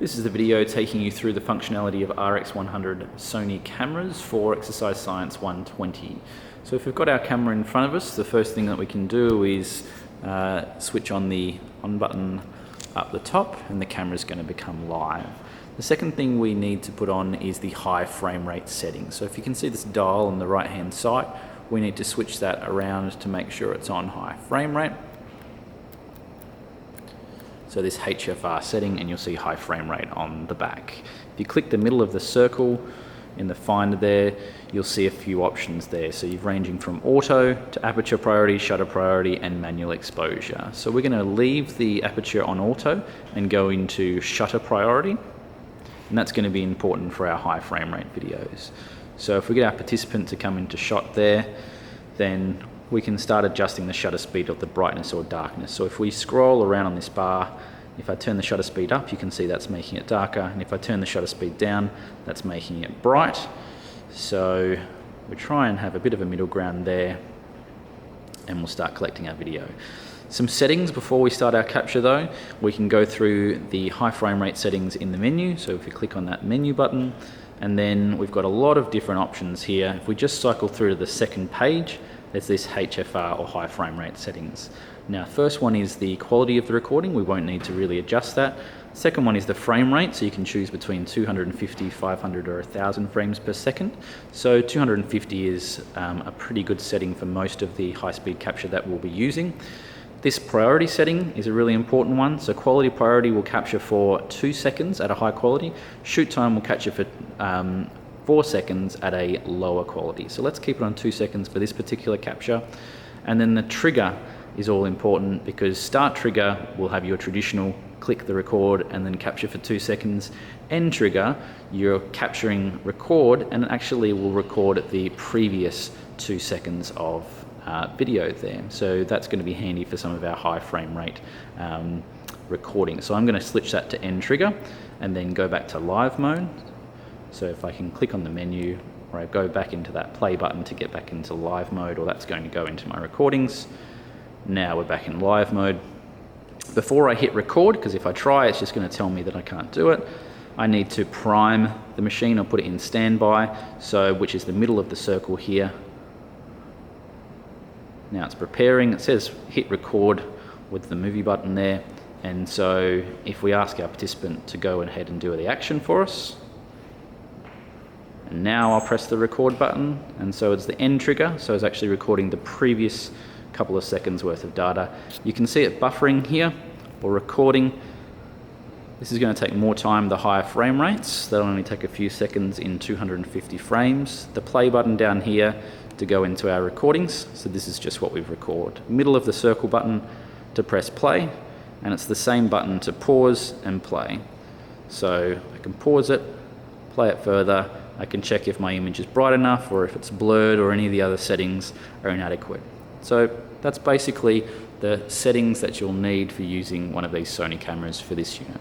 This is the video taking you through the functionality of RX100 Sony cameras for Exercise Science 120. So if we've got our camera in front of us, the first thing that we can do is switch on the on button up the top and the camera is going to become live. The second thing we need to put on is the high frame rate setting. So if you can see this dial on the right hand side, we need to switch that around to make sure it's on high frame rate. So this HFR setting, and you'll see high frame rate on the back. If you click the middle of the circle in the finder there, you'll see a few options there. So you're ranging from auto to aperture priority, shutter priority, and manual exposure. So we're going to leave the aperture on auto and go into shutter priority. And that's going to be important for our high frame rate videos. So if we get our participant to come into shot there, then we can start adjusting the shutter speed of the brightness or darkness. So if we scroll around on this bar, if I turn the shutter speed up, you can see that's making it darker. And if I turn the shutter speed down, that's making it bright. So we try and have a bit of a middle ground there, and we'll start collecting our video. Some settings before we start our capture though. We can go through the high frame rate settings in the menu. So if we click on that menu button, and then we've got a lot of different options here. If we just cycle through to the second page, there's this HFR or high frame rate settings. Now, first one is the quality of the recording. We won't need to really adjust that. Second one is the frame rate. So you can choose between 250, 500 or 1000 frames per second. So 250 is a pretty good setting for most of the high speed capture that we'll be using. This priority setting is a really important one. So quality priority will capture for 2 seconds at a high quality. Shoot time will capture for 4 seconds at a lower quality. So let's keep it on 2 seconds for this particular capture. And then the trigger is all important, because start trigger will have your traditional click the record and then capture for 2 seconds. End trigger, you're capturing record and actually will record the previous 2 seconds of video there. So that's going to be handy for some of our high frame rate recording. So I'm going to switch that to end trigger and then go back to live mode. So if I can click on the menu, or I go back into that play button to get back into live mode, or that's going to go into my recordings. Now we're back in live mode. Before I hit record, because if I try, it's just going to tell me that I can't do it, I need to prime the machine. I'll put it in standby, so which is the middle of the circle here. Now it's preparing. It says hit record with the movie button there. And so if we ask our participant to go ahead and do the action for us, and now I'll press the record button, and so it's the end trigger, so it's actually recording the previous couple of seconds worth of data. You can see it buffering here, or recording. This is going to take more time, the higher frame rates. That'll only take a few seconds in 250 frames. The play button down here to go into our recordings, so this is just what we've recorded. Middle of the circle button to press play, and it's the same button to pause and play. So I can pause it, play it further. I can check if my image is bright enough or if it's blurred or any of the other settings are inadequate. So that's basically the settings that you'll need for using one of these Sony cameras for this unit.